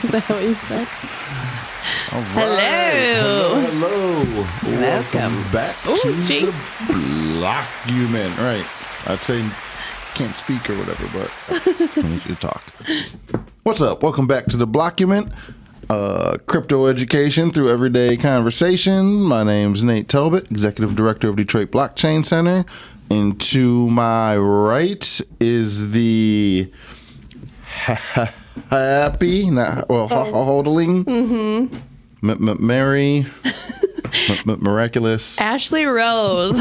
Is that what you said? All right. Hello. Welcome back to the Blockument. Right. I'd say can't speak or whatever, but I need you to talk. What's up? Welcome back to the Blockument. Crypto education through everyday conversation. My name's Nate Talbot, Executive Director of Detroit Blockchain Center. And to my right is the happy, hodling, Mary, miraculous Ashlee Rose.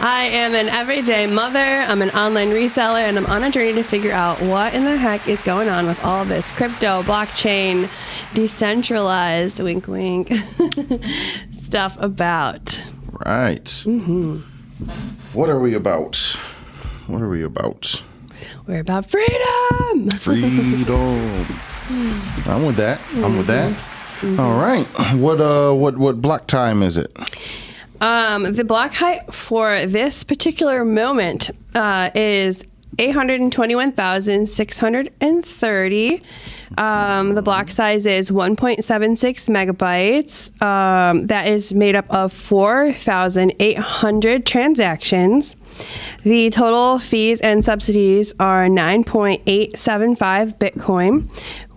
I am an everyday mother. I'm an online reseller, and I'm on a journey to figure out what in the heck is going on with all this crypto, blockchain, decentralized, wink, wink, stuff about. Right. Mm-hmm. What are we about? What are we about? We're about freedom. Freedom. I'm with that. I'm with that. Mm-hmm. All right. What block time is it? The block height for this particular moment is 821,630. The block size is 1.76 megabytes. That is made up of 4,800 transactions. The total fees and subsidies are 9.875 Bitcoin,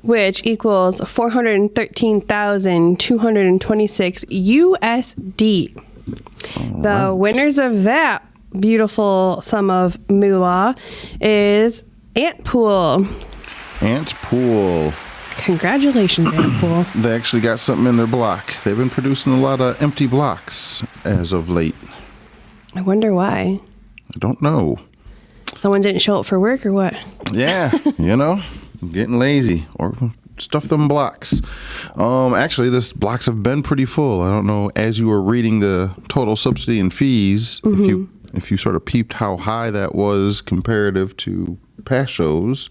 which equals 413,226 USD. All the right. winners of that beautiful sum of moolah is Antpool. Antpool. Congratulations, Antpool. They actually got something in their block. They've been producing a lot of empty blocks as of late. I wonder why. I don't know. Someone didn't show up for work or what? Yeah, getting lazy or stuff them blocks. Actually, this blocks have been pretty full. I don't know. As you were reading the total subsidy and fees, if you sort of peeped how high that was comparative to past shows,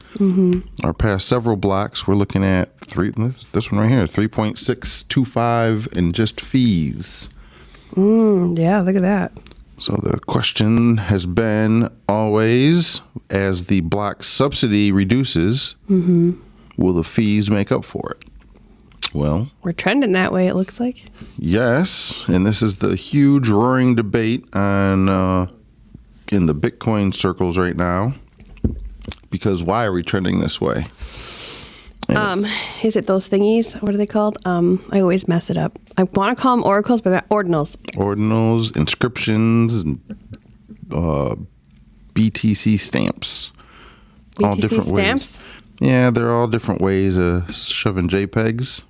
our past several blocks, we're looking at this one right here, 3.625 in just fees. Yeah, look at that. So the question has been always, as the block subsidy reduces, will the fees make up for it? Well, we're trending that way, it looks like. Yes, and this is the huge roaring debate on in the Bitcoin circles right now. Because why are we trending this way? Is it those thingies? What are they called? I always mess it up. I want to call them oracles, but they're ordinals. Ordinals, inscriptions, and BTC stamps. BTC all different stamps? ways. Yeah, they're all different ways of shoving JPEGs.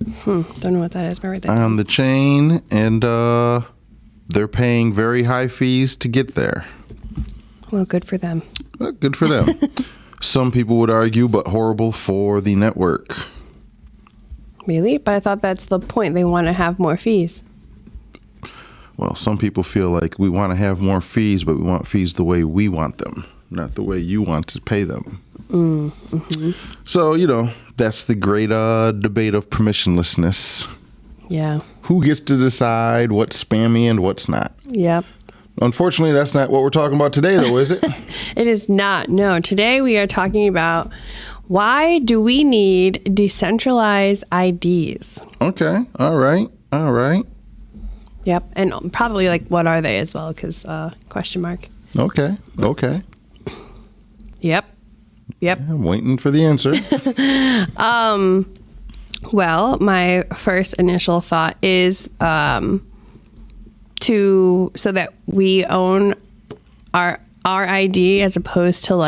Don't know what that is. But right there. On the chain, and they're paying very high fees to get there. Well, good for them. Good for them. Some people would argue, but horrible for the network. Really? But I thought that's the point. They want to have more fees. Well, some people feel like we want to have more fees, but we want fees the way we want them, not the way you want to pay them. So, that's the great debate of permissionlessness. Yeah. Who gets to decide what's spammy and what's not? Yep. Unfortunately, that's not what we're talking about today, though, is it? It is not. No. Today we are talking about why do we need decentralized IDs? Okay. All right. Yep. And probably what are they as well? Because question mark. Okay. Yep. I'm waiting for the answer. Well, my first initial thought is so that we own our ID as opposed to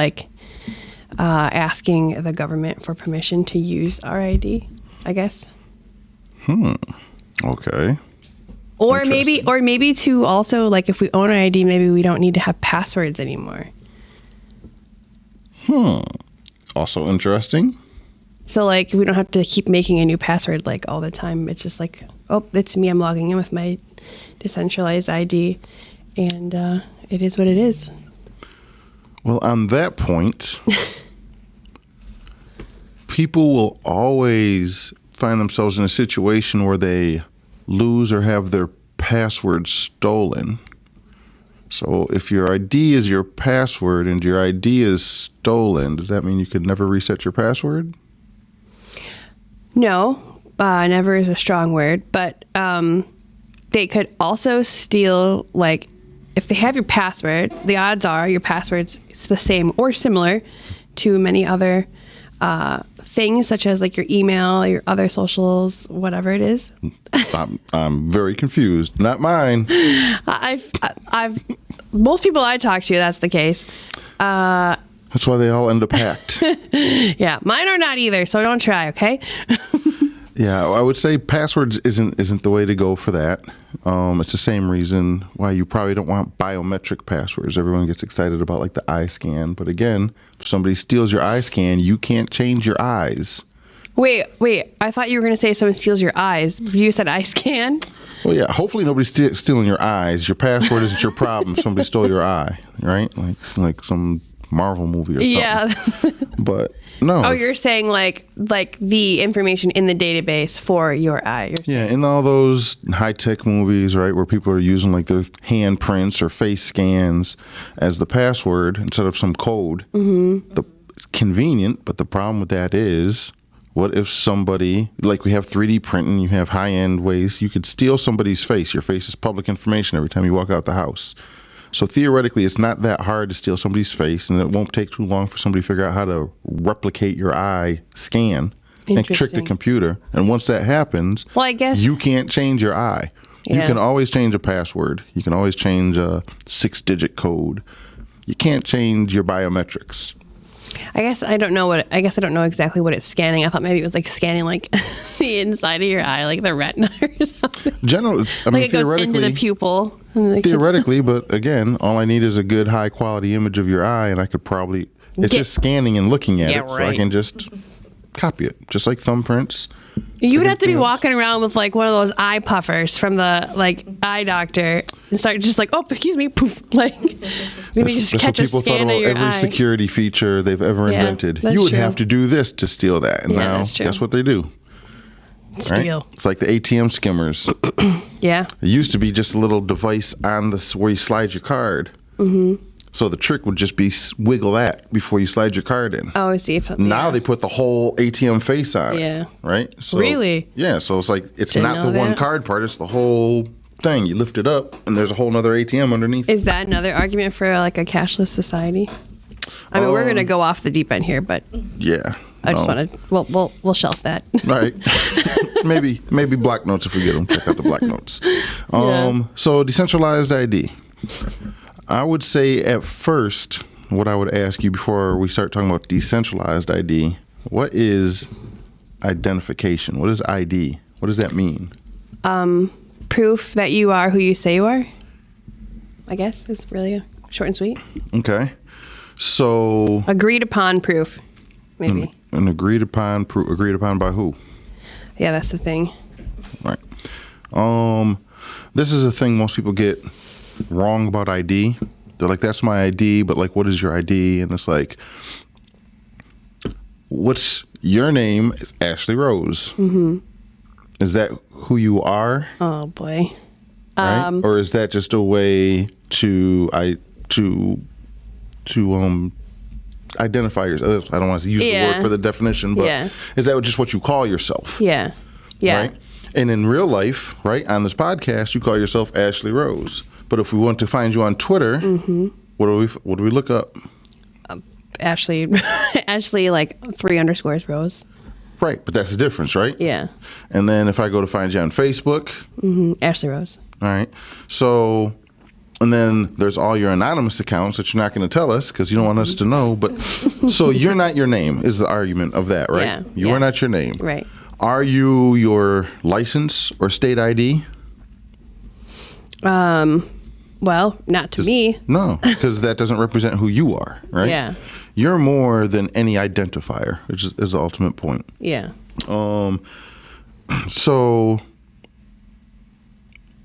asking the government for permission to use our ID, I guess. Okay. Or maybe to also if we own our ID, maybe we don't need to have passwords anymore. Also interesting. So we don't have to keep making a new password all the time. It's just oh, it's me. I'm logging in with my decentralized ID, and it is what it is. Well, on that point, people will always find themselves in a situation where they lose or have their password stolen. So if your ID is your password and your ID is stolen, does that mean you could never reset your password? No, never is a strong word, but they could also steal, like, if they have your password, the odds are your password's the same or similar to many other things, such as like your email, your other socials, whatever it is. I'm very confused. Not mine. I've most people I talk to, that's the case. That's why they all end up hacked. Yeah, mine are not either, so don't try, okay? Yeah, I would say passwords isn't the way to go for that. It's the same reason why you probably don't want biometric passwords. Everyone gets excited about like the eye scan, but again, if somebody steals your eye scan, you can't change your eyes. Wait, I thought you were going to say someone steals your eyes. You said eye scan? Well, yeah, hopefully nobody's stealing your eyes. Your password isn't your problem if somebody stole your eye, right? Like some Marvel movie or something. Yeah. But no. Oh, you're saying like the information in the database for your eye. Yeah, in all those high-tech movies, right, where people are using like their handprints or face scans as the password instead of some code. Mm-hmm. It's convenient, but the problem with that is, what if somebody, like we have 3D printing, you have high-end ways, you could steal somebody's face. Your face is public information every time you walk out the house. So theoretically, it's not that hard to steal somebody's face, and it won't take too long for somebody to figure out how to replicate your eye scan and trick the computer. And once that happens, well, I guess you can't change your eye. Yeah. You can always change a password. You can always change a 6-digit code. You can't change your biometrics. I guess I don't know exactly what it's scanning. I thought maybe it was like scanning like the inside of your eye, like the retina or something. Generally, I mean, like it goes into the pupil. Theoretically, but again, all I need is a good high quality image of your eye, and I could probably just scanning and looking at it, right. So I can just copy it, just like thumbprints. You would have to be walking around with like one of those eye puffers from the like eye doctor and start just like, oh, excuse me, poof, like maybe just catch a scan of your every eye. Security feature they've ever invented. You would have to do this to steal that, and now guess what they do? Steal. Right? It's like the ATM skimmers. Yeah. It used to be just a little device on where you slide your card. Mm-hmm. So the trick would just be wiggle that before you slide your card in. Oh, I see. Now they put the whole ATM face on it. Yeah. Right? So, really? Yeah. So it's like, it's not the one card part, it's the whole thing. You lift it up, and there's a whole other ATM underneath. Is that another argument for like a cashless society? I mean, we're going to go off the deep end here, but yeah. I just want to, we'll shelf that. All right. maybe Black Notes if we get them. Check out the Black Notes. So decentralized ID. I would say at first, what I would ask you before we start talking about decentralized ID, what is identification? What is ID? What does that mean? Proof that you are who you say you are, I guess, is really short and sweet. Okay. So agreed upon proof, maybe. An agreed upon proof. Agreed upon by who? Yeah, that's the thing. Right. This is a thing most people get wrong about ID. They're like, that's my ID, but like, what is your ID? And it's like, what's your name? Is Ashlee Rose. Mm-hmm. Is that who you are? Oh boy. Right? Or is that just a way to identify yourself? I don't want to use the word for the definition, but is that just what you call yourself? Yeah. Yeah. Right? And in real life, right, on this podcast, you call yourself Ashlee Rose. But if we want to find you on Twitter, what do we look up? Ashlee, like 3_ Rose. Right, but that's the difference, right? Yeah. And then if I go to find you on Facebook, Ashlee Rose. All right. So, and then there's all your anonymous accounts that you're not going to tell us because you don't want us to know. But so you're not your name is the argument of that, right? Yeah. You are not your name. Right. Are you your license or state ID? Well, not to me. No, because that doesn't represent who you are, right? Yeah. You're more than any identifier, which is the ultimate point. Yeah. So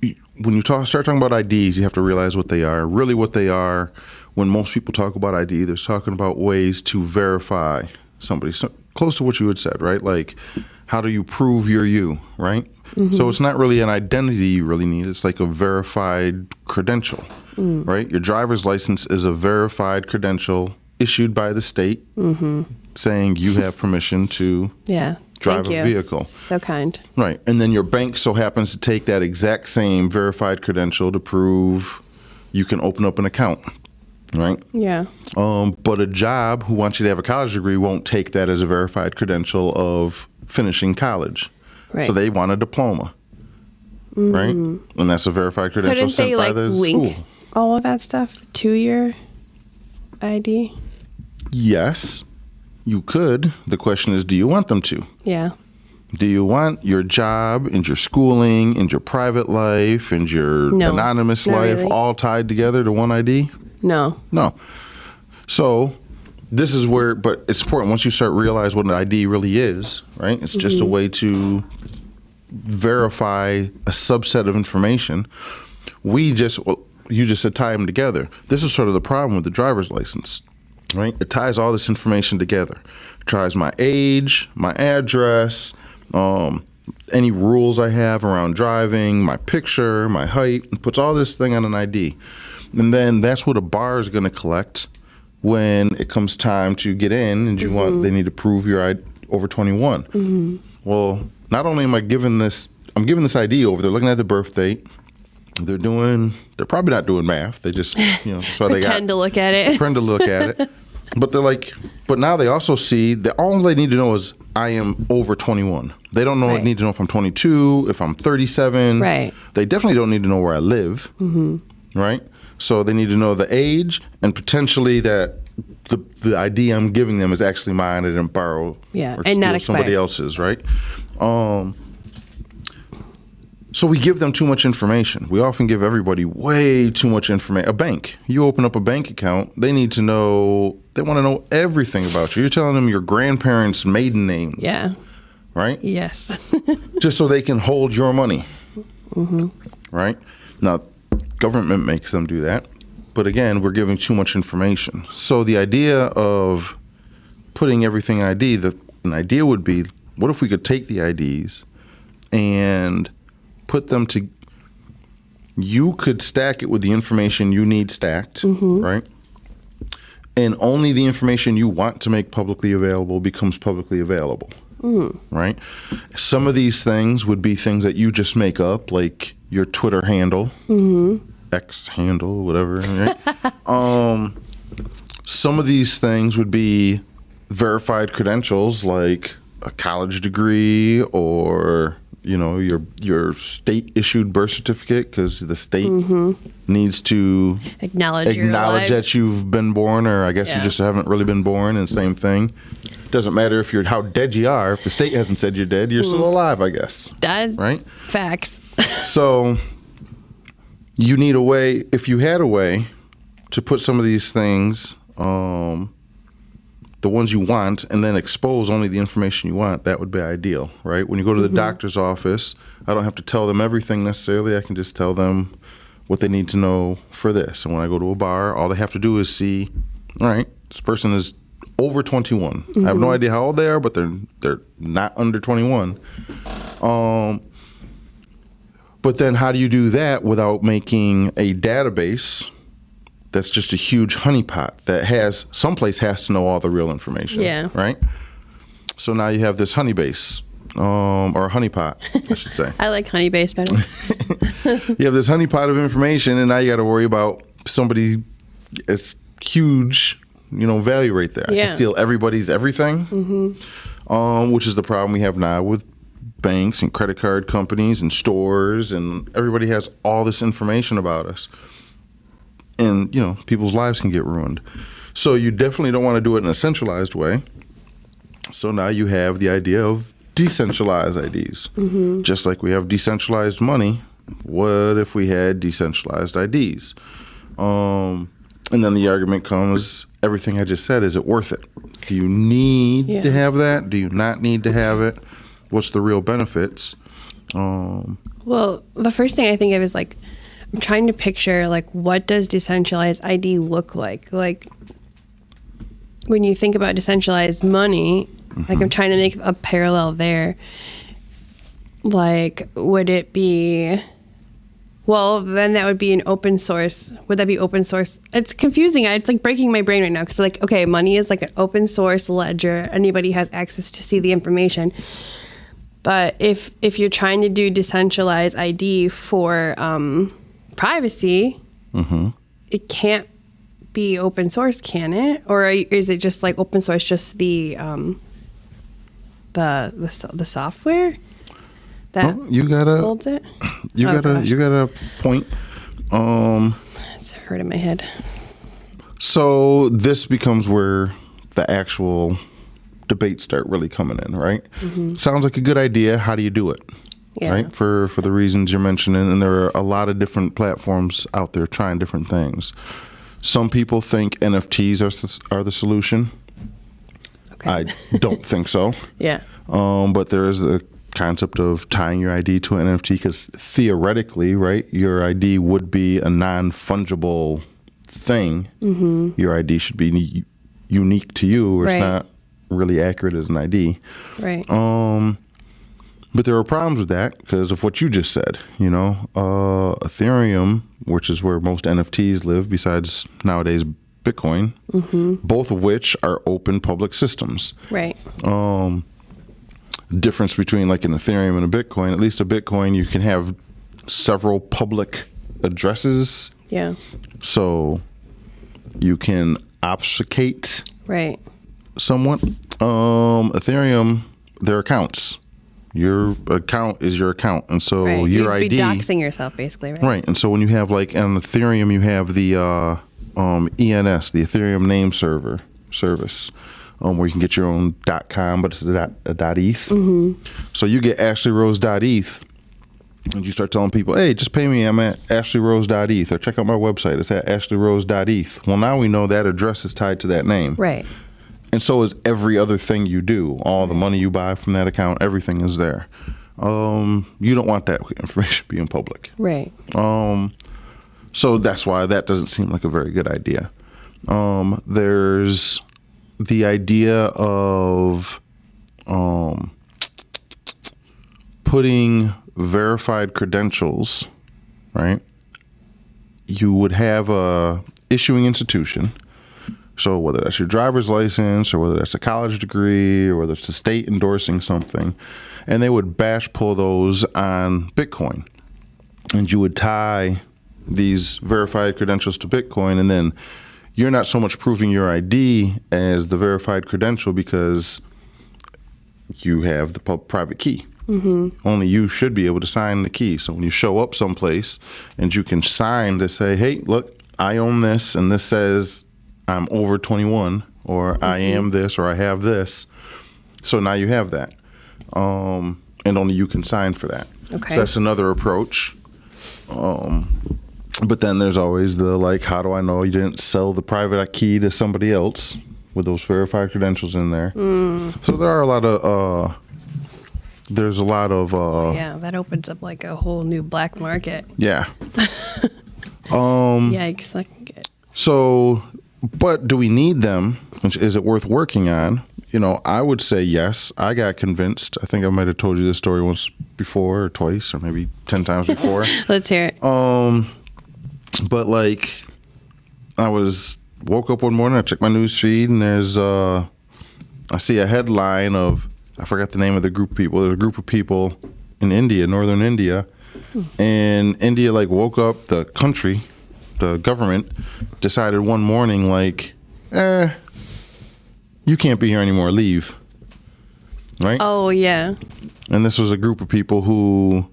when you start talking about IDs, you have to realize what they are. Really what they are, when most people talk about ID, they're talking about ways to verify somebody. So, close to what you had said, right? Like, how do you prove you're you, right? Mm-hmm. So it's not really an identity you really need. It's like a verified credential, right? Your driver's license is a verified credential issued by the state saying you have permission to drive Thank a you. vehicle. So kind. Right. And then your bank so happens to take that exact same verified credential to prove you can open up an account. Right? Yeah. But a job who wants you to have a college degree won't take that as a verified credential of finishing college. Right. So they want a diploma. Right? And that's a verified credential Couldn't sent they by like the link school. all of that stuff to your ID? Yes, you could. The question is, do you want them to? Yeah. Do you want your job and your schooling and your private life and your No, anonymous not life really. all tied together to one ID? No. No. So this is where, but it's important once you start realize what an ID really is, right? It's just a way to verify a subset of information. You just said tie them together. This is sort of the problem with the driver's license, right? It ties all this information together. It ties my age, my address, any rules I have around driving, my picture, my height, and puts all this thing on an ID. And then that's what a bar is going to collect when it comes time to get in and they need to prove you're over 21. Well, not only am I giving this ID over, they're looking at the birth date. They're probably not doing math. They just, that's why Pretend to look at it. Pretend to look at it. But they're like, but now they also see that all they need to know is I am over 21. They don't know, Right. need to know if I'm 22, if I'm 37. Right. They definitely don't need to know where I live. Right? So they need to know the age and potentially that the ID I'm giving them is actually mine. I didn't borrow Yeah, or and not steal somebody expired. else's, right? So we give them too much information. We often give everybody way too much information. A bank, you open up a bank account, they want to know everything about you. You're telling them your grandparents' maiden name, Yeah. right? Yes. Just so they can hold your money, right? Now, government makes them do that. But again, we're giving too much information. So the idea of putting everything an idea would be, what if we could take the IDs and put them to, you could stack it with the information you need stacked, right? And only the information you want to make publicly available becomes publicly available, right? Some of these things would be things that you just make up, like your Twitter handle, X handle, whatever, right? Some of these things would be verified credentials, like a college degree or your state issued birth certificate, because the state needs to Acknowledge you're alive. that you've been born, or I guess you Yeah. just haven't really been born, and same thing. Doesn't matter how dead you are. If the state hasn't said you're dead, you're still alive, I guess. That's Right? facts. So you need a way, if you had a way to put some of these things, the ones you want, and then expose only the information you want, that would be ideal, right? When you go to the doctor's office, I don't have to tell them everything necessarily. I can just tell them what they need to know for this. And when I go to a bar, all they have to do is see, all right, this person is over 21. I have no idea how old they are, but they're not under 21. But then how do you do that without making a database that's just a huge honeypot that someplace has to know all the real information? Yeah. Right? So now you have this honey base, or a honeypot, I should say. I like honey base better. You have this honeypot of information, and now you got to worry about somebody. It's huge, value right there. I Yeah. can steal everybody's everything, which is the problem we have now with banks and credit card companies and stores, and everybody has all this information about us. And, people's lives can get ruined. So you definitely don't want to do it in a centralized way. So now you have the idea of decentralized IDs. Just like we have decentralized money, what if we had decentralized IDs? And then the argument comes, everything I just said, is it worth it? Do you need to have that? Do you not need to have it? What's the real benefits? Well, the first thing I think of is I'm trying to picture what does decentralized ID look like? Like when you think about decentralized money, I'm trying to make a parallel there. Would it be Well, then that would be an open source. Would that be open source? It's confusing. It's like breaking my brain right now because, like, okay, money is like an open source ledger. Anybody has access to see the information. But if you're trying to do decentralized ID for privacy, it can't be open source, can it? Or is it just like open source, just the software that holds it? You got a point. It's hurting my head. So this becomes where the actual debates start really coming in, right? Sounds like a good idea. How do you do it? Yeah. Right? For the reasons you're mentioning, and there are a lot of different platforms out there trying different things. Some people think NFTs are the solution. Okay. I don't think so. Yeah. But there is the concept of tying your ID to an NFT because theoretically, right, your ID would be a non-fungible thing. Your ID should be unique to you, or it's not really accurate as an ID. Right. But there are problems with that because of what you just said. Ethereum, which is where most NFTs live, besides nowadays Bitcoin, both of which are open public systems. Right. Difference between like an Ethereum and a Bitcoin, at least a Bitcoin, you can have several public addresses. Yeah. So you can obfuscate somewhat. Ethereum, their accounts. Your account is your account, and so your You'd ID. be doxing yourself, basically, right? Right, and so when you have like on Ethereum, you have the ENS, the Ethereum Name Server service, where you can get your own .com, but it's a .eth. So you get ashleyrose.eth, and you start telling people, hey, just pay me. I'm at ashleyrose.eth, or check out my website. It's at ashleyrose.eth. Well, now we know that address is tied to that name. Right. And so is every other thing you do. All the money you buy from that account, everything is there. You don't want that information being public. Right. So that's why that doesn't seem like a very good idea. There's the idea of putting verified credentials, right? You would have a issuing institution. So whether that's your driver's license or whether that's a college degree or whether it's the state endorsing something, and they would bash pull those on Bitcoin. And you would tie these verified credentials to Bitcoin, and then you're not so much proving your ID as the verified credential because you have the private key. Only you should be able to sign the key. So when you show up someplace and you can sign to say, hey, look, I own this, and this says I'm over 21, or I am this, or I have this. So now you have that. And only you can sign for that. Okay. So that's another approach. But then there's always the, like, how do I know you didn't sell the private key to somebody else with those verified credentials in there? So there are a lot of, there's a lot of... yeah, that opens up like a whole new black market. Yeah. Yikes. I can get... So, but do we need them? Is it worth working on? I would say yes. I got convinced. I think I might have told you this story once before or twice or maybe 10 times before. Let's hear it. But like I woke up one morning, I checked my news feed, and there's I see a headline of, I forgot the name of the group of people. There's a group of people in India, northern India, and India like woke up, the country, the government decided one morning like, you can't be here anymore, leave. Right? Oh, yeah. And this was a group of people who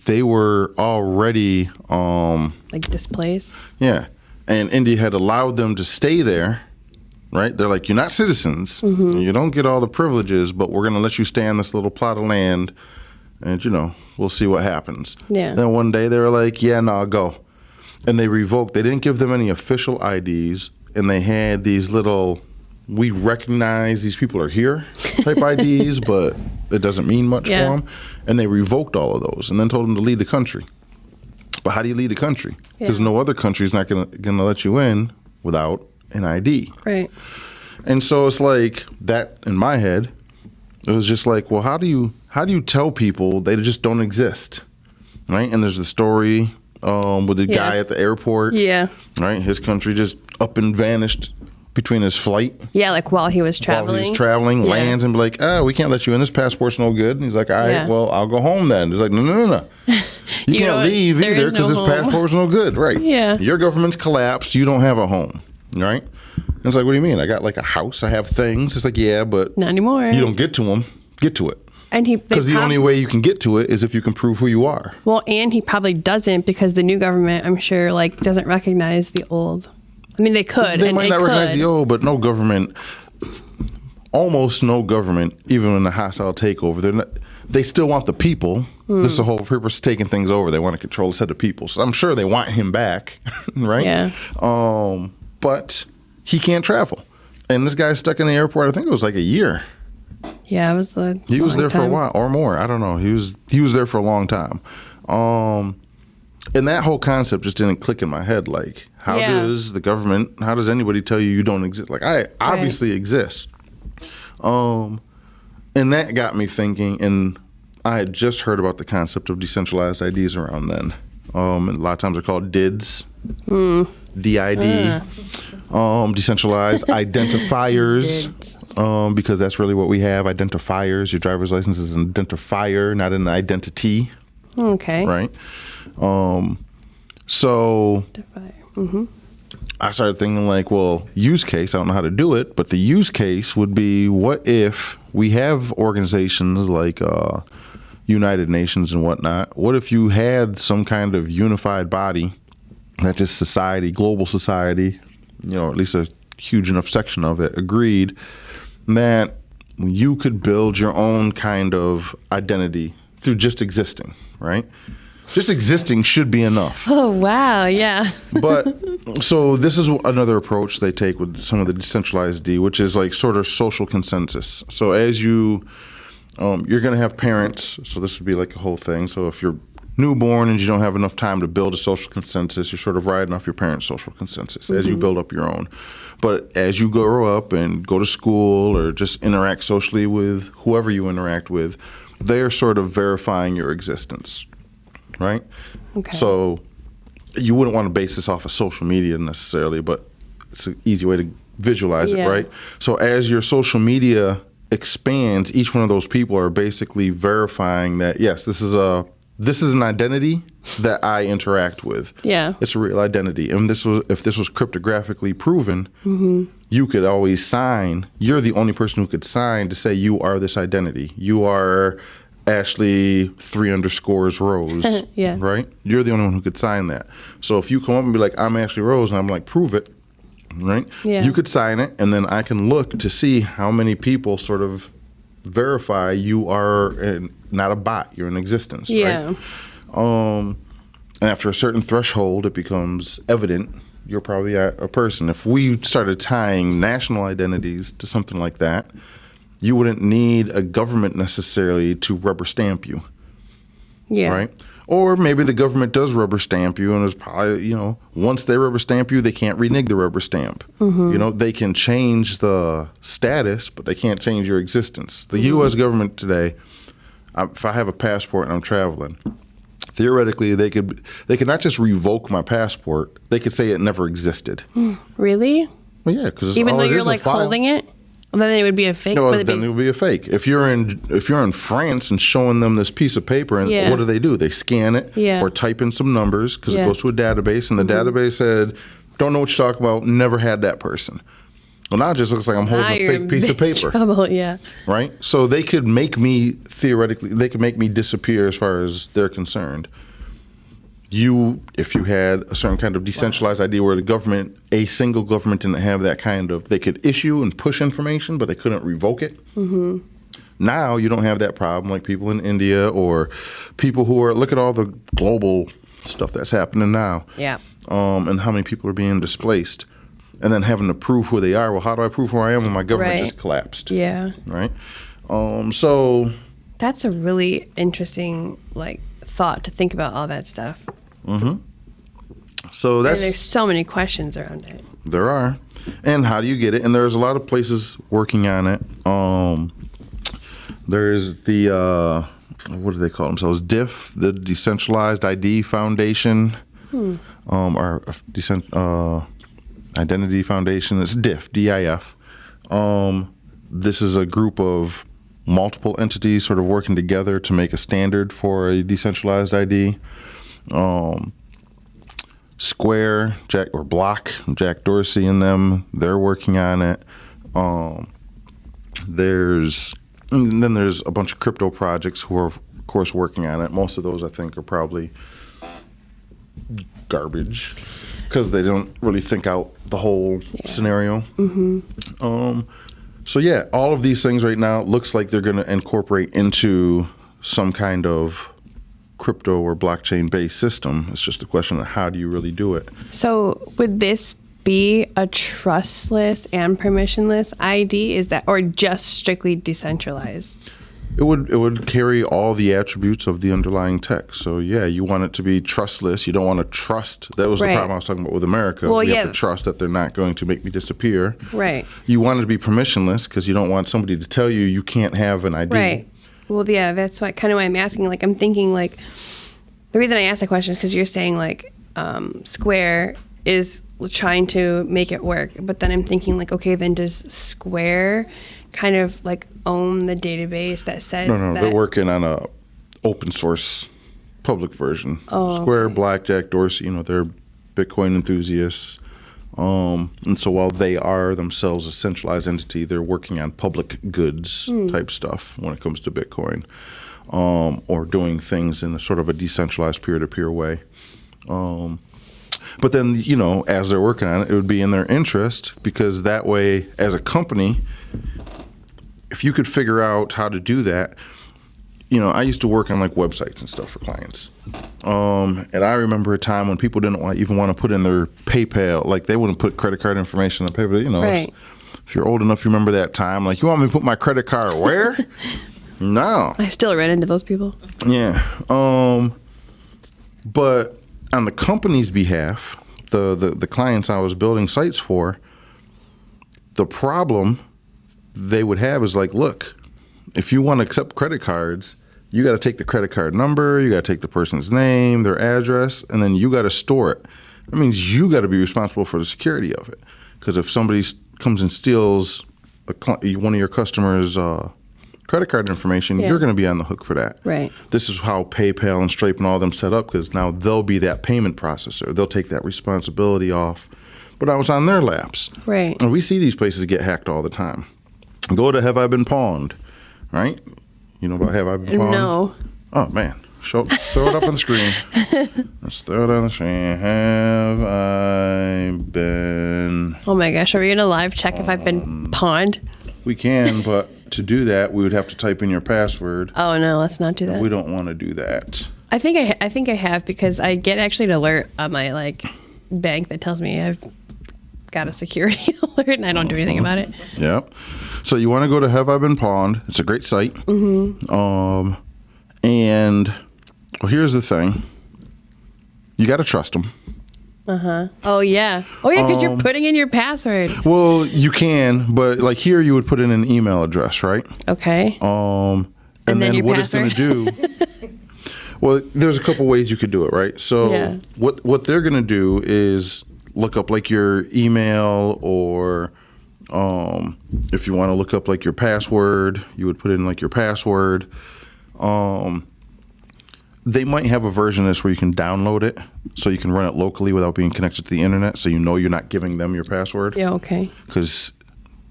they were already like displaced? Yeah. And India had allowed them to stay there, right? They're like, you're not citizens. You don't get all the privileges, but we're going to let you stay on this little plot of land, and, we'll see what happens. Yeah. Then one day they were like, yeah, no, go. And they revoked. They didn't give them any official IDs, and they had these little, we recognize these people are here type IDs, but it doesn't mean much for them. And they revoked all of those and then told them to leave the country. But how do you leave the country? Because no other country is not going to let you in without an ID. Right. And so it's like that in my head. It was just like, well, how do you tell people they just don't exist, right? And there's the story with the guy at the airport. Yeah. Right? His country just up and vanished between his flight. Yeah, like while he was traveling. While he was traveling, lands and be like, we can't let you in. This passport's no good. And he's like, all right, well, I'll go home then. He's like, no. You can't leave either because this passport's no good. Right. Yeah. Your government's collapsed. You don't have a home. Right? And it's like, what do you mean? I got like a house. I have things. It's like, yeah, but not anymore. You don't get to them. Get to it. And because the only way you can get to it is if you can prove who you are. Well, and he probably doesn't because the new government, I'm sure, like doesn't recognize the old. I mean, they could. They might not recognize the old, but no government, almost no government, even in a hostile takeover, they still want the people. This is the whole purpose of taking things over. They want to control a set of people. So I'm sure they want him back, right? Yeah. But he can't travel. And this guy's stuck in the airport, I think it was like a year. Yeah, it was he was there for a while or more. I don't know. He was there for a long time. And that whole concept just didn't click in my head. Like, how does the government, how does anybody tell you don't exist? Like, I obviously exist. And that got me thinking, and I had just heard about the concept of decentralized IDs around then. And a lot of times they're called DIDs, DID, decentralized identifiers. Because that's really what we have, identifiers. Your driver's license is an identifier, not an identity. Okay. Right? So I started thinking like, well, use case, I don't know how to do it, but the use case would be, what if we have organizations like United Nations and whatnot? What if you had some kind of unified body, not just society, global society, at least a huge enough section of it, agreed that you could build your own kind of identity through just existing, right? Just existing should be enough. Oh, wow, yeah. But, so this is another approach they take with some of the decentralized D, which is like sort of social consensus. So as you're going to have parents, so this would be like a whole thing. So if you're newborn and you don't have enough time to build a social consensus, you're sort of riding off your parents' social consensus as you build up your own. But as you grow up and go to school or just interact socially with whoever you interact with, they're sort of verifying your existence, right? Okay. So you wouldn't want to base this off of social media necessarily, but it's an easy way to visualize it, right? So as your social media expands, each one of those people are basically verifying that, yes, this is an identity that I interact with. Yeah. It's a real identity. And if this was cryptographically proven, you could always sign. You're the only person who could sign to say you are this identity. You are Ashlee 3_ Rose. Yeah. Right? You're the only one who could sign that. So if you come up and be like, I'm Ashlee Rose, and I'm like, prove it, right? Yeah. You could sign it, and then I can look to see how many people sort of verify you are not a bot, you're in existence, right? And after a certain threshold, it becomes evident you're probably a person. If we started tying national identities to something like that, you wouldn't need a government necessarily to rubber stamp you, right? Or maybe the government does rubber stamp you, and it's probably, once they rubber stamp you, they can't renege the rubber stamp. They can change the status, but they can't change your existence. The U.S. government today, if I have a passport and I'm traveling, theoretically they could not just revoke my passport, they could say it never existed. Really? Well, yeah, because even though you're like holding it? Well, then it would be a fake. No, then it would be a fake. If you're in France and showing them this piece of paper, and what do? They scan it or type in some numbers because it goes to a database, and the database said, "Don't know what you're talking about. Never had that person." Well, now it just looks like I'm holding a fake piece of paper. Trouble, yeah. Right. So they could make me disappear as far as they're concerned. If you had a certain kind of decentralized ID where a single government didn't have that kind of, they could issue and push information, but they couldn't revoke it. Now you don't have that problem like people in India or people who look at all the global stuff that's happening now. Yeah. And how many people are being displaced and then having to prove who they are. Well, how do I prove who I am when my government just collapsed? Yeah. Right. So. That's a really interesting, thought to think about all that stuff. So there's so many questions around it. There are. And how do you get it? And there's a lot of places working on it. There's the what do they call themselves? DIF, the Decentralized ID Foundation. Our Identity Foundation. It's DIF, D-I-F. This is a group of multiple entities sort of working together to make a standard for a decentralized ID. Square, Block, Jack Dorsey and them, they're working on it. There's a bunch of crypto projects who are, of course, working on it. Most of those, I think, are probably garbage because they don't really think out the whole scenario. So yeah, all of these things right now looks like they're going to incorporate into some kind of crypto or blockchain-based system. It's just a question of how do you really do it. So would this be a trustless and permissionless ID? Is that, or just strictly decentralized? It would carry all the attributes of the underlying tech. So yeah, you want it to be trustless. You don't want to trust. That was the problem I was talking about with America. Well, we have to trust that they're not going to make me disappear. Right. You want it to be permissionless because you don't want somebody to tell you can't have an ID. Right. Well, yeah, that's why I'm asking. Like, I'm thinking, like, the reason I asked the question is because you're saying, like, Square is trying to make it work. But then I'm thinking, like, okay, then does Square kind of, like, own the database that says No, that? They're working on a open source public version. Square, okay. Black, Jack Dorsey, they're Bitcoin enthusiasts. And so while they are themselves a centralized entity, they're working on public goods type stuff when it comes to Bitcoin, or doing things in a sort of a decentralized peer-to-peer way. But then, as they're working on it, it would be in their interest because that way, as a company, if you could figure out how to do that, I used to work on like websites and stuff for clients. And I remember a time when people didn't even want to put in their PayPal, like they wouldn't put credit card information on PayPal. Right. If you're old enough, you remember that time. Like, you want me to put my credit card where? No. I still ran into those people. Yeah. But on the company's behalf, the clients I was building sites for, the problem they would have is like, look, if you want to accept credit cards, you got to take the credit card number, you got to take the person's name, their address, and then you got to store it. That means you got to be responsible for the security of it. Because if somebody comes and steals one of your customers' credit card information, you're going to be on the hook for that. Right. This is how PayPal and Stripe and all them set up, because now they'll be that payment processor. They'll take that responsibility off. But I was on their laps. Right. And we see these places get hacked all the time. Go to Have I Been Pawned, right? You know about Have I Been Pawned? No. Oh, man. Throw it up on the screen. Let's throw it on the screen. Have I been... Oh, my gosh. Are we going to live check if I've been pawned? We can, but to do that, we would have to type in your password. Oh, no. Let's not do that. We don't want to do that. I think I have, because I get actually an alert on my, like, bank that tells me I've got a security alert, and I don't do anything about it. Yep. So you want to go to Have I Been Pawned. It's a great site. Mm-hmm. And well, here's the thing. You got to trust them. Uh-huh. Oh, yeah. Oh, yeah, because you're putting in your password. Well, you can, but like here you would put in an email address, right? Okay. And then your what password? it's going to do... Well, there's a couple ways you could do it, right? So what they're going to do is look up like your email, or if you want to look up like your password, you would put in like your password. They might have a version of this where you can download it so you can run it locally without being connected to the internet, so you're not giving them your password. Yeah, okay. Because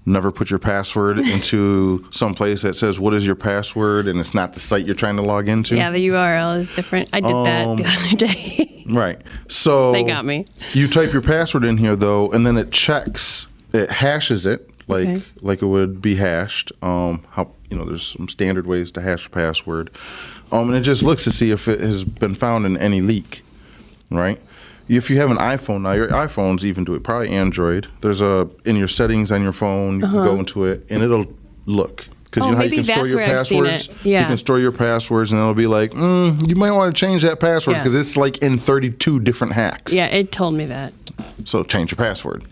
never put your password into some place that says, what is your password? And it's not the site you're trying to log into. Yeah, the URL is different. I did that the other day. Right. So they got me. You type your password in here, though, and then it hashes it like it would be hashed. There's some standard ways to hash a password. And it just looks to see if it has been found in any leak, right? If you have an iPhone now, your iPhones even do it, probably Android. There's in your settings on your phone, you can go into it, and it'll look. Because you know how you can store your passwords? Yeah. You can store your passwords, and it'll be like, you might want to change that password because it's like in 32 different hacks. Yeah, it told me that. So change your password.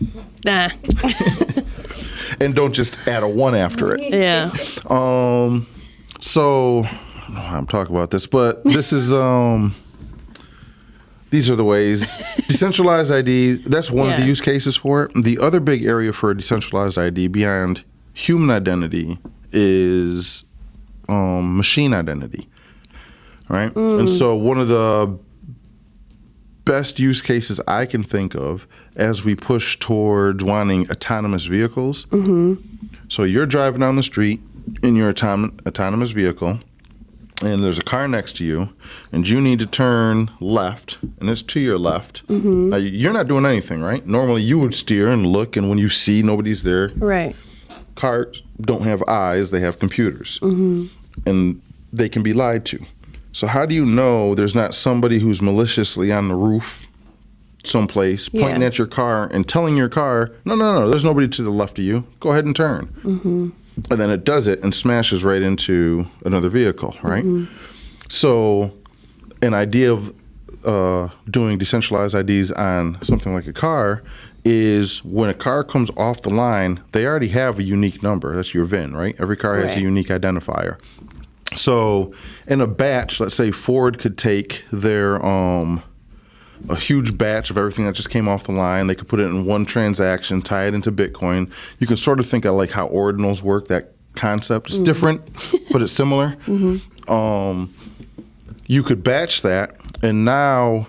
Nah. And don't just add a 1 after it. Yeah. So, I don't know how I'm talking about this, but this is... these are the ways. Decentralized ID, that's one of the Yeah. use cases for it. The other big area for a decentralized ID beyond human identity is machine identity, right? And so one of the best use cases I can think of as we push towards wanting autonomous vehicles. So you're driving down the street in your autonomous vehicle, and there's a car next to you, and you need to turn left, and it's to your left. Now, you're not doing anything, right? Normally, you would steer and look, and when you see nobody's there, Right. cars don't have eyes, they have computers, and they can be lied to. So how do you know there's not somebody who's maliciously on the roof someplace pointing at your car and telling your car, no, there's nobody to the left of you, go ahead and turn. And then it does it and smashes right into another vehicle, right? So an idea of doing decentralized IDs on something like a car is when a car comes off the line, they already have a unique number. That's your VIN, right? Every car has a unique identifier. So in a batch, let's say Ford could take their a huge batch of everything that just came off the line. They could put it in one transaction, tie it into Bitcoin. You can sort of think of like how ordinals work, that concept. It's different, but it's similar. You could batch that, and now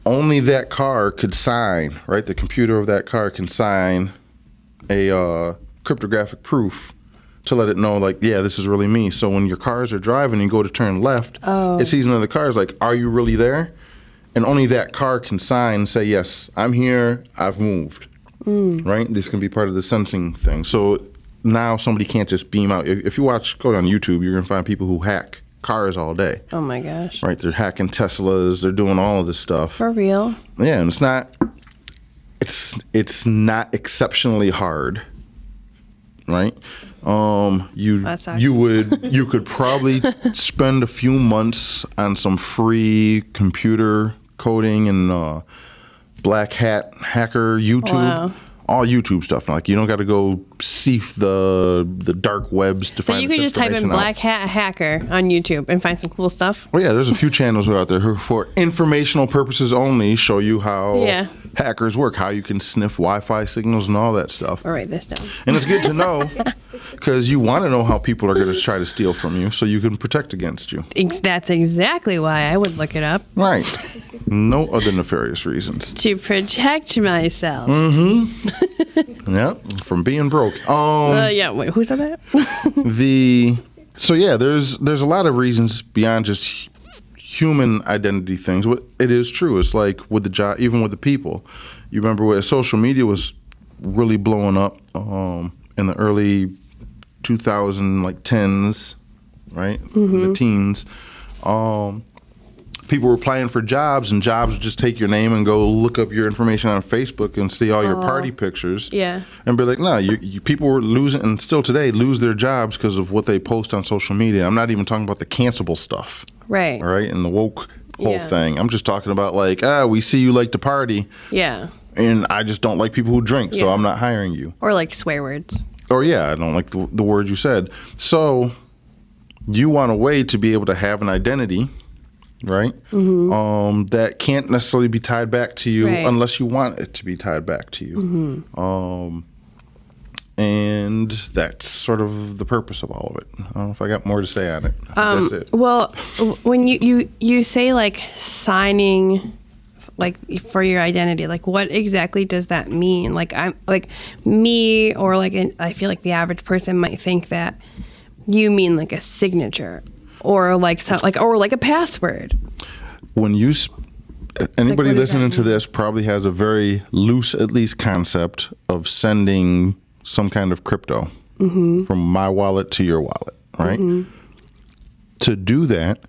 only that car could sign, right? The computer of that car can sign a cryptographic proof to let it know, like, yeah, this is really me. So when your cars are driving and you go to turn left, it sees another car. It's like, are you really there? And only that car can sign and say, yes, I'm here, I've moved, right? This can be part of the sensing thing. So now somebody can't just beam out. If you go on YouTube, you're going to find people who hack cars all day. Oh, my gosh. Right? They're hacking Teslas. They're doing all of this stuff. For real? Yeah, and it's not exceptionally hard, right? That sucks. You could probably spend a few months on some free computer coding and black hat hacker YouTube. Wow. All YouTube stuff. Like, you don't got to go sift the dark webs to So find you this could just type in information out. black hat hacker on YouTube and find some cool stuff? Well, yeah, there's a few channels out there who, for informational purposes only, show you how hackers work, how you can sniff Wi-Fi signals and all that stuff. I'll write this down. And it's good to know because you want to know how people are going to try to steal from you so you can protect against you. That's exactly why I would look it up. Right. No other nefarious reasons. To protect myself. Yeah, from being broke. Yeah, wait, who said that? There's a lot of reasons beyond just human identity things. It is true. It's like with the job, even with the people. You remember when social media was really blowing up in the early 2010s, right? In the teens. People were applying for jobs, and jobs would just take your name and go look up your information on Facebook and see all your party pictures. Yeah. And be like, no, people were losing, and still today lose their jobs because of what they post on social media. I'm not even talking about the cancelable stuff. Right. All right, and the woke whole thing. I'm just talking about like, we see you like to party. Yeah. And I just don't like people who drink, so I'm not hiring you. Or like swear words. Or I don't like the words you said. So you want a way to be able to have an identity, right? That can't necessarily be tied back to you unless you want it to be tied back to you. And that's sort of the purpose of all of it. I don't know if I got more to say on it. That's it. Well, when you say like signing like for your identity, like what exactly does that mean? Like I'm like me, or like I feel like the average person might think that you mean like a signature or like or like a password. When you anybody what does listening that to mean? this probably has a very loose, at least, concept of sending some kind of crypto from my wallet to your wallet, right? To do that,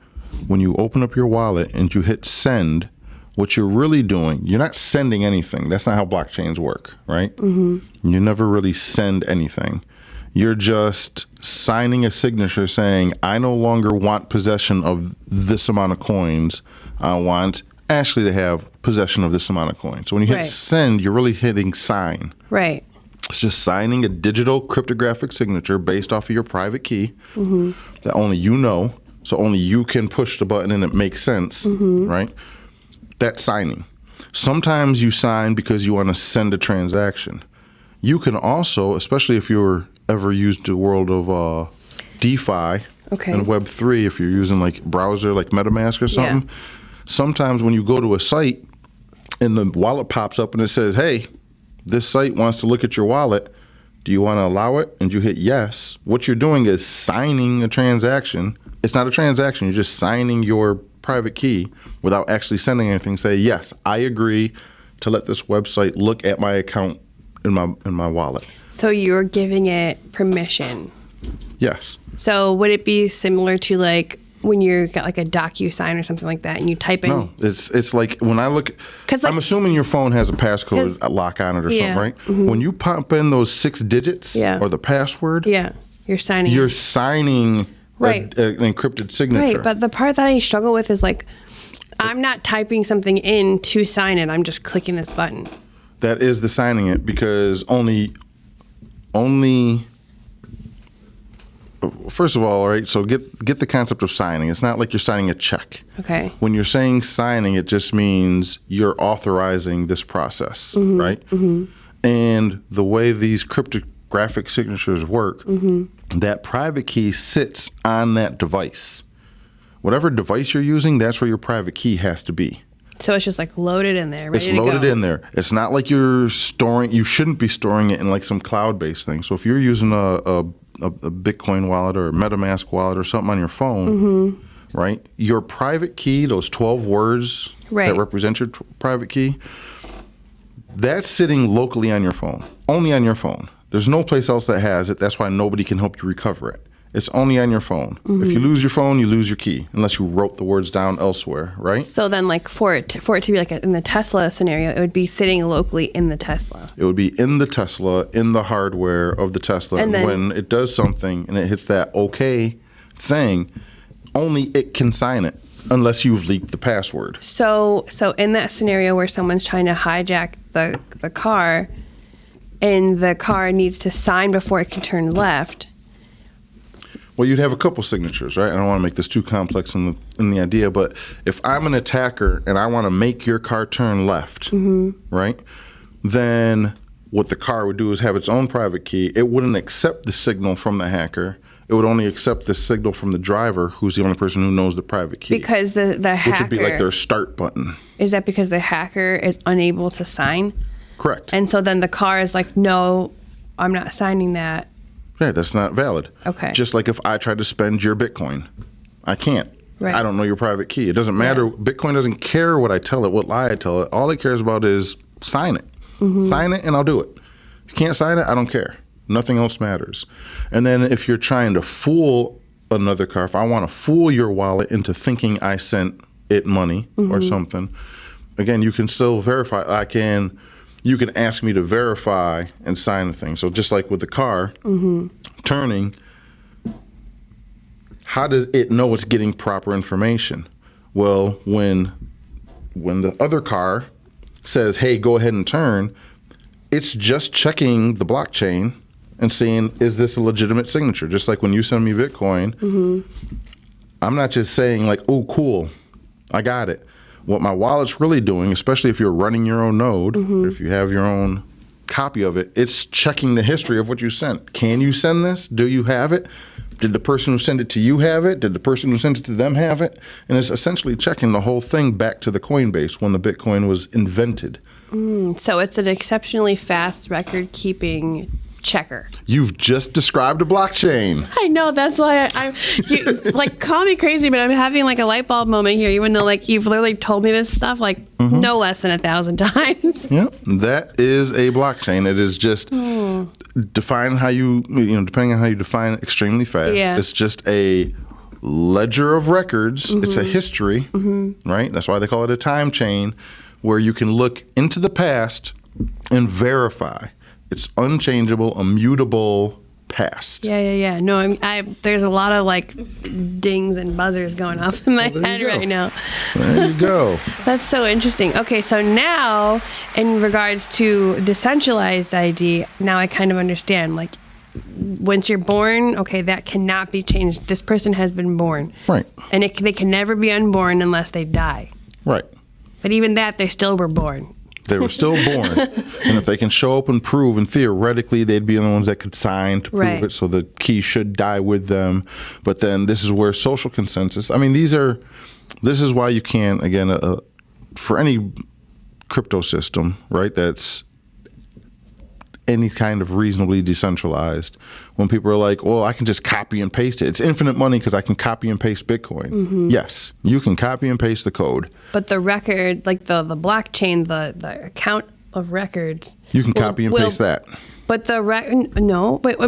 when you open up your wallet and you hit send, what you're really doing, you're not sending anything. That's not how blockchains work, right? You never really send anything. You're just signing a signature saying, I no longer want possession of this amount of coins. I want Ashlee to have possession of this amount of coins. So when you hit send, you're really hitting sign. Right. It's just signing a digital cryptographic signature based off of your private key that only you know. So only you can push the button and it makes sense, right? That's signing. Sometimes you sign because you want to send a transaction. You can also, especially if you're ever used the world of DeFi and Web3, if you're using like browser like MetaMask or something, sometimes when you go to a site and the wallet pops up and it says, hey, this site wants to look at your wallet, do you want to allow it? And you hit yes. What you're doing is signing a transaction. It's not a transaction. You're just signing your private key without actually sending anything. Say, yes, I agree to let this website look at my account in my wallet. So you're giving it permission. Yes. So would it be similar to like when you got like a DocuSign or something like that and you type in? No, it's like when I look, I'm assuming your phone has a passcode lock on it or something, right? Mm-hmm. When you pop in those 6 digits or the password, you're signing. You're signing an encrypted signature. Right, but the part that I struggle with is like, I'm not typing something in to sign it. I'm just clicking this button. That is the signing it, because only. First of all, right, so get the concept of signing. It's not like you're signing a check. Okay. When you're saying signing, it just means you're authorizing this process, right? Mm-hmm. And the way these cryptographic signatures work, that private key sits on that device. Whatever device you're using, that's where your private key has to be. So it's just like loaded in there, ready to go. It's loaded in there. It's not like you shouldn't be storing it in like some cloud-based thing. So if you're using a Bitcoin wallet or a MetaMask wallet or something on your phone, right? Your private key, those 12 words that represent your private key, that's sitting locally on your phone, only on your phone. There's no place else that has it. That's why nobody can help you recover it. It's only on your phone. If you lose your phone, you lose your key, unless you wrote the words down elsewhere, right? So then, like for it to be like in the Tesla scenario, it would be sitting locally in the Tesla. It would be in the Tesla, in the hardware of the Tesla. And when it does something and it hits that OK thing, only it can sign it, unless you've leaked the password. So in that scenario where someone's trying to hijack the car, and the car needs to sign before it can turn left. Well, you'd have a couple signatures, right? I don't want to make this too complex in the idea, but if I'm an attacker and I want to make your car turn left, right, then what the car would do is have its own private key. It wouldn't accept the signal from the hacker. It would only accept the signal from the driver, who's the only person who knows the private key. Because the hacker... Which would be like their start button. Is that because the hacker is unable to sign? Correct. And so then the car is like, no, I'm not signing that. Yeah, that's not valid. Okay. Just like if I tried to spend your Bitcoin, I can't. Right. I don't know your private key. It doesn't matter. Bitcoin doesn't care what I tell it, what lie I tell it. All it cares about is sign it. Sign it and I'll do it. If you can't sign it, I don't care. Nothing else matters. And then if you're trying to fool another car, if I want to fool your wallet into thinking I sent it money or something, again, you can still verify. You can ask me to verify and sign the thing. So just like with the car turning, how does it know it's getting proper information? Well, when the other car says, hey, go ahead and turn, it's just checking the blockchain and seeing, is this a legitimate signature? Just like when you send me Bitcoin, I'm not just saying like, oh, cool, I got it. What my wallet's really doing, especially if you're running your own node, if you have your own copy of it, it's checking the history of what you sent. Can you send this? Do you have it? Did the person who sent it to you have it? Did the person who sent it to them have it? And it's essentially checking the whole thing back to the Coinbase when the Bitcoin was invented. So it's an exceptionally fast record-keeping checker. You've just described a blockchain. I know, that's why you like call me crazy, but I'm having like a light bulb moment here, even though like you've literally told me this stuff like no less than 1,000 times. Yeah, that is a blockchain. It is just define how depending on how you define it, extremely fast. Yeah. It's just a ledger of records. It's a history, right? That's why they call it a time chain, where you can look into the past and verify. It's unchangeable, immutable past. Yeah. No, there's a lot of like dings and buzzers going off in my head right now. There you go. That's so interesting. Okay, so now in regards to decentralized ID, now I kind of understand. Like, once you're born, okay, that cannot be changed. This person has been born. Right. And they can never be unborn unless they die. Right. But even that, they still were born. They were still born. And if they can show up and prove, and theoretically they'd be the ones that could sign to prove it, so the key should die with them. But then this is where social consensus, I mean, this is why you can't, again, for any crypto system, right, that's any kind of reasonably decentralized, when people are like, well, I can just copy and paste it. It's infinite money because I can copy and paste Bitcoin. Mm-hmm. Yes, you can copy and paste the code. But the record, like the blockchain, the account of records. You can copy and paste that. But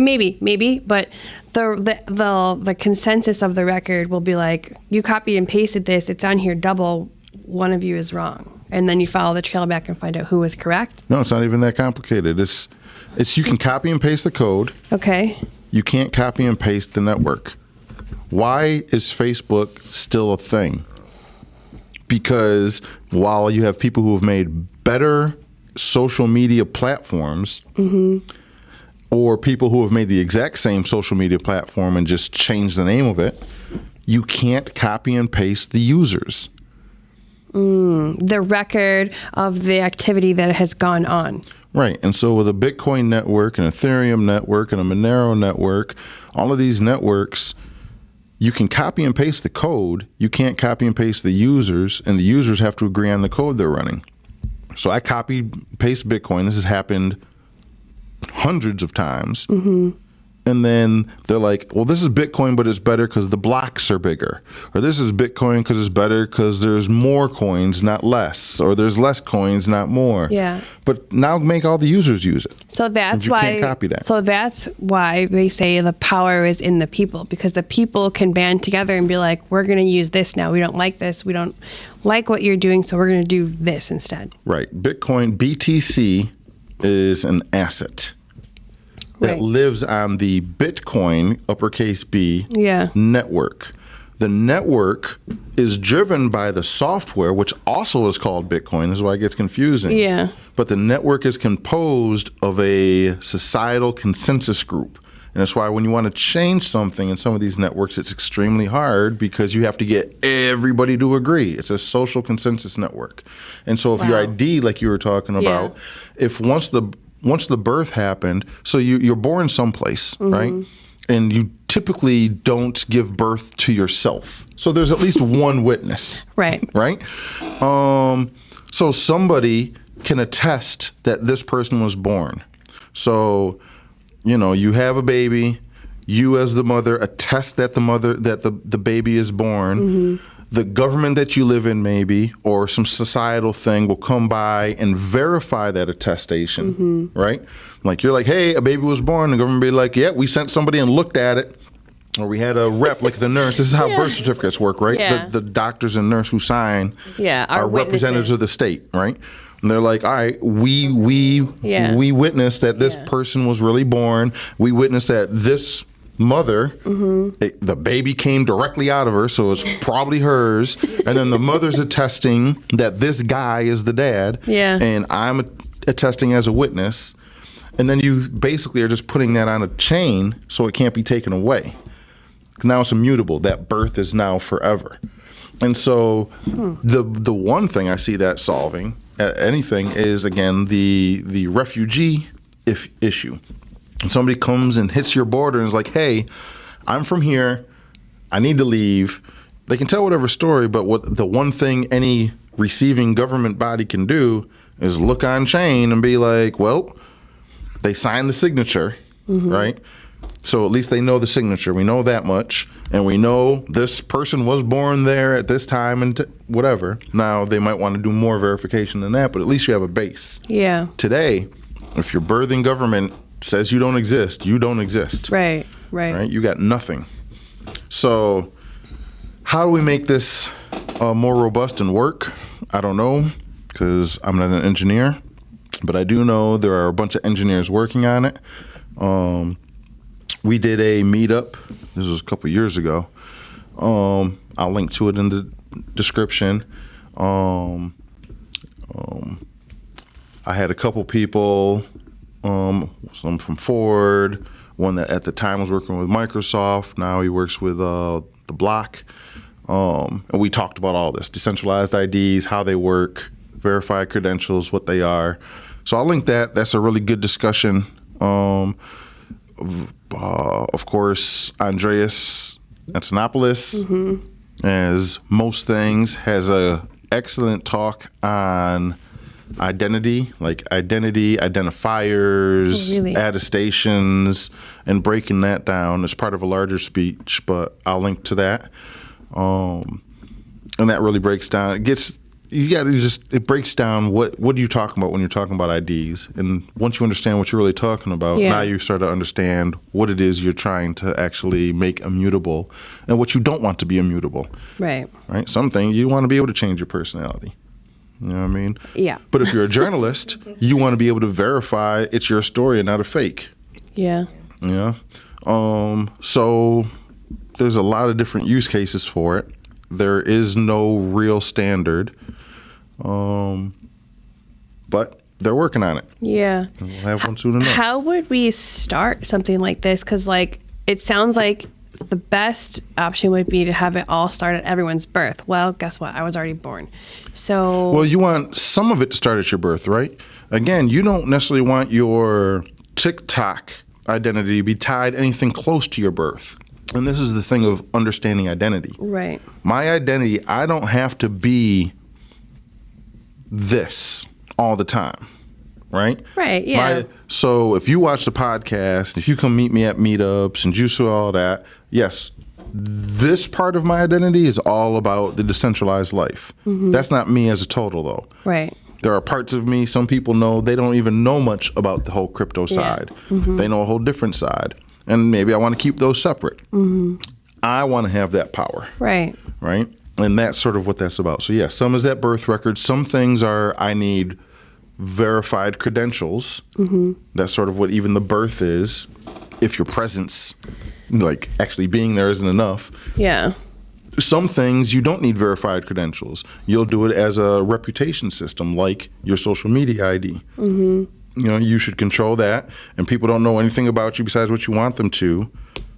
maybe, but the consensus of the record will be like, you copied and pasted this, it's on here double, one of you is wrong. And then you follow the trail back and find out who was correct? No, it's not even that complicated. It's you can copy and paste the code. Okay. You can't copy and paste the network. Why is Facebook still a thing? Because while you have people who have made better social media platforms, mm-hmm. or people who have made the exact same social media platform and just changed the name of it, you can't copy and paste the users. The record of the activity that has gone on. Right. And so with a Bitcoin network, an Ethereum network, and a Monero network, all of these networks, you can copy and paste the code. You can't copy and paste the users, and the users have to agree on the code they're running. So I copy, paste Bitcoin. This has happened hundreds of times. Mm-hmm. And then they're like, well, this is Bitcoin, but it's better because the blocks are bigger. Or this is Bitcoin because it's better because there's more coins, not less. Or there's less coins, not more. Yeah. But now make all the users use it. So that's why you can't copy that. So that's why they say the power is in the people, because the people can band together and be like, we're going to use this now. We don't like this. We don't like what you're doing, so we're going to do this instead. Right. Bitcoin, BTC, is an asset that lives on the Bitcoin, uppercase B, network. The network is driven by the software, which also is called Bitcoin. This is why it gets confusing. Yeah. But the network is composed of a societal consensus group. And that's why when you want to change something in some of these networks, it's extremely hard because you have to get everybody to agree. It's a social consensus network. And so if your ID, like you were talking about, if once the birth happened, so you're born someplace, mm-hmm. right? And you typically don't give birth to yourself. So there's at least one witness. Right. Right? So somebody can attest that this person was born. So, you have a baby, you as the mother attest that the baby is born. Mm-hmm. The government that you live in maybe, or some societal thing will come by and verify that attestation, mm-hmm. right? Like you're like, hey, a baby was born. The government will be like, yeah, we sent somebody and looked at it. Or we had a rep, like the nurse. This is how birth certificates work, right? Yeah. The doctors and nurse who sign are representatives of the state, right? And they're like, all right, we witnessed that this person was really born. We witnessed that this mother, mm-hmm. The baby came directly out of her, so it's probably hers. And then the mother's attesting that this guy is the dad. Yeah. And I'm attesting as a witness. And then you basically are just putting that on a chain so it can't be taken away. Now it's immutable. That birth is now forever. And so the one thing I see that solving anything is, again, the refugee issue. And somebody comes and hits your border and is like, hey, I'm from here. I need to leave. They can tell whatever story, but what the one thing any receiving government body can do is look on chain and be like, well, they signed the signature, mm-hmm. right? So at least they know the signature. We know that much. And we know this person was born there at this time and whatever. Now, they might want to do more verification than that, but at least you have a base. Yeah. Today, if your birthing government says you don't exist, you don't exist. Right. You got nothing. So how do we make this more robust and work? I don't know, because I'm not an engineer, but I do know there are a bunch of engineers working on it. We did a meetup. This was a couple years ago. I'll link to it in the description. I had a couple people, some from Ford, one that at the time was working with Microsoft. Now he works with the Block. And we talked about all this, decentralized IDs, how they work, verified credentials, what they are. So I'll link that. That's a really good discussion. Of course, Andreas Antonopoulos, as most things, has a excellent talk on identity, like identity, identifiers, attestations, and breaking that down as part of a larger speech, but I'll link to that. And that really breaks down, it breaks down what are you talking about when you're talking about IDs. And once you understand what you're really talking about, now you start to understand what it is you're trying to actually make immutable and what you don't want to be immutable. Right. Right? Something you want to be able to change your personality. You know what I mean? Yeah. But if you're a journalist, you want to be able to verify it's your story and not a fake. Yeah. Yeah. So there's a lot of different use cases for it. There is no real standard. But they're working on it. Yeah. And we'll have one soon enough. How would we start something like this? Because, like, it sounds like the best option would be to have it all start at everyone's birth. Well, guess what? I was already born. So. Well, you want some of it to start at your birth, right? Again, you don't necessarily want your TikTok identity to be tied anything close to your birth. And this is the thing of understanding identity. Right. My identity, I don't have to be this all the time, right? Right, yeah. So if you watch the podcast, if you come meet me at meetups and you saw all that, yes, this part of my identity is all about the decentralized life. That's not me as a total, though. Right. There are parts of me, some people know, they don't even know much about the whole crypto side. They know a whole different side. And maybe I want to keep those separate. I want to have that power. Right. Right? And that's sort of what that's about. So, yeah, some is that birth record. Some things are, I need verified credentials. That's sort of what even the birth is. If your presence, like actually being there isn't enough. Yeah. Some things you don't need verified credentials. You'll do it as a reputation system, like your social media ID. You know, you should control that. And people don't know anything about you besides what you want them to.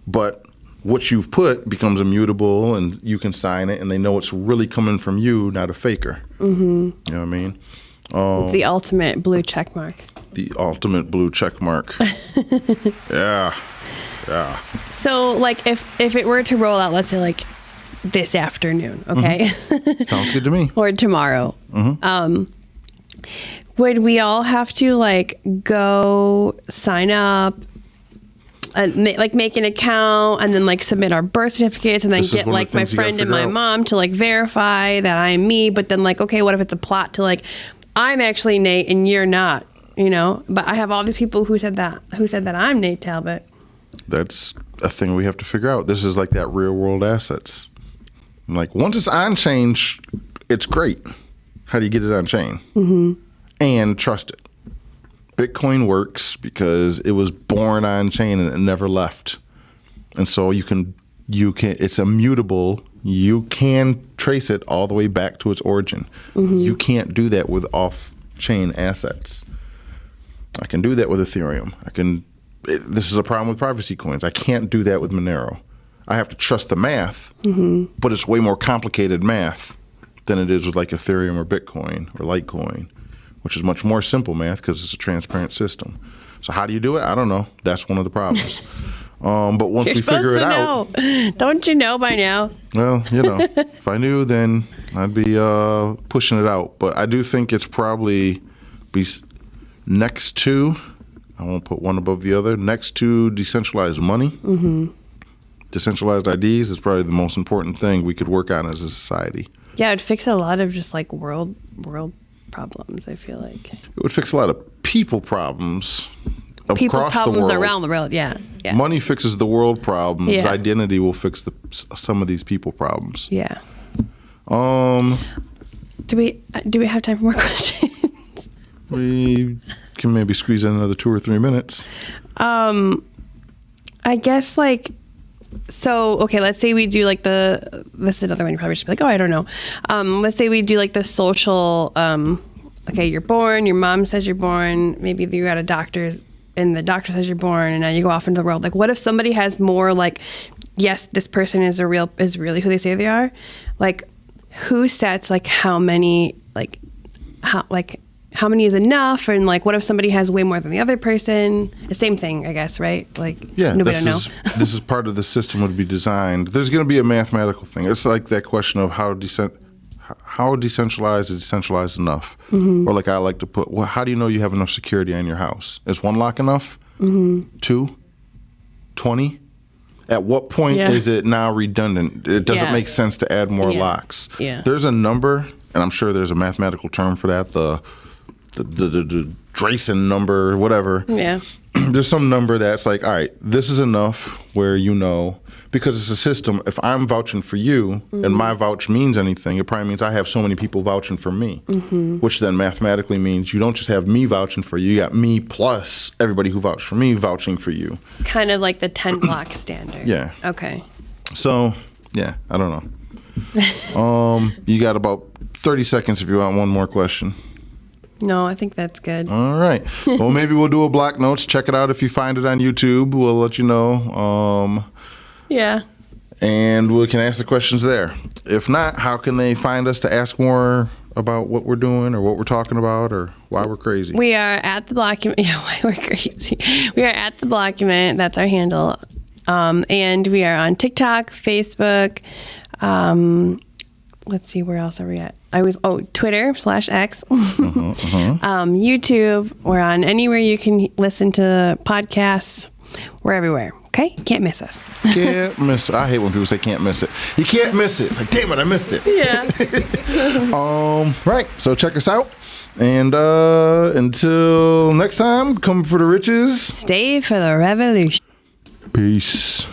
But what you've put becomes immutable, and you can sign it, and they know it's really coming from you, not a faker. You know what I mean? The ultimate blue check mark. The ultimate blue check mark. Yeah. So, like, if it were to roll out, let's say, like, this afternoon, okay? Sounds good to me. Or tomorrow. Would we all have to, like, go sign up, like make an account, and then like submit our birth certificates, and then get like my friend and my mom to like verify that I'm me? But then, like, okay, what if it's a plot to like, I'm actually Nate and you're not, you know? But I have all these people who said that I'm Nate Talbot. That's a thing we have to figure out. This is like that real world assets. Like, once it's on chain, it's great. How do you get it on chain? And trust it. Bitcoin works because it was born on chain and it never left. And so you can, it's immutable. You can trace it all the way back to its origin. You can't do that with off-chain assets. I can do that with Ethereum. This is a problem with privacy coins. I can't do that with Monero. I have to trust the math, but it's way more complicated math than it is with like Ethereum or Bitcoin or Litecoin, which is much more simple math because it's a transparent system. So how do you do it? I don't know. That's one of the problems. But once we figure it out, don't you know by now? Well, you know, if I knew, then I'd be pushing it out. But I do think it's probably be next to, I won't put one above the other, next to decentralized money. Decentralized IDs is probably the most important thing we could work on as a society. Yeah, it'd fix a lot of just like world problems, I feel like. It would fix a lot of people problems across the world. Around the world, yeah. Money fixes the world problems. Yeah. Identity will fix some of these people problems. Yeah. Do we have time for more questions? We can maybe squeeze in another 2 or 3 minutes. I guess like, so, okay, let's say we do like this is another one, you probably just be like, oh, I don't know. Let's say we do like the social, okay, you're born, your mom says you're born, maybe you're at a doctor's and the doctor says you're born, and now you go off into the world. Like, what if somebody has more like, yes, this person is really who they say they are. Like, who sets like how many how many is enough, and like what if somebody has way more than the other person? The same thing, I guess, right? Like, yeah, nobody will know. This is part of the system would be designed. There's going to be a mathematical thing. It's like that question of how decentralized is decentralized enough, or like I like to put, well, how do you know you have enough security in your house? Is one lock enough? 2, 20? At what point is it now redundant? It doesn't make sense to add more locks. Yeah. There's a number, and I'm sure there's a mathematical term for that. The Drayson number, whatever. Yeah. There's some number that's like, all right, this is enough where you know, because it's a system. If I'm vouching for you and my vouch means anything, it probably means I have so many people vouching for me, which then mathematically means you don't just have me vouching for you. You got me plus everybody who vouched for me vouching for you. It's kind of like the 10 block standard. Yeah. Okay. So, yeah, I don't know. You got about 30 seconds if you want one more question. No, I think that's good. All right. Well, maybe we'll do a block notes. Check it out if you find it on YouTube. We'll let you know. Yeah. And we can ask the questions there. If not, how can they find us to ask more about what we're doing or what we're talking about or why we're crazy? We are at the Blockument. Yeah, why we're crazy. We are at the Blockument. That's our handle. And we are on TikTok, Facebook. Let's see, where else are we at? Twitter /X. YouTube. We're on anywhere you can listen to podcasts. We're everywhere. Okay? Can't miss us. Can't miss it. I hate when people say can't miss it. You can't miss it. It's like, damn it, I missed it. Yeah. Right. So check us out. And until next time, come for the riches. Stay for the revolution. Peace.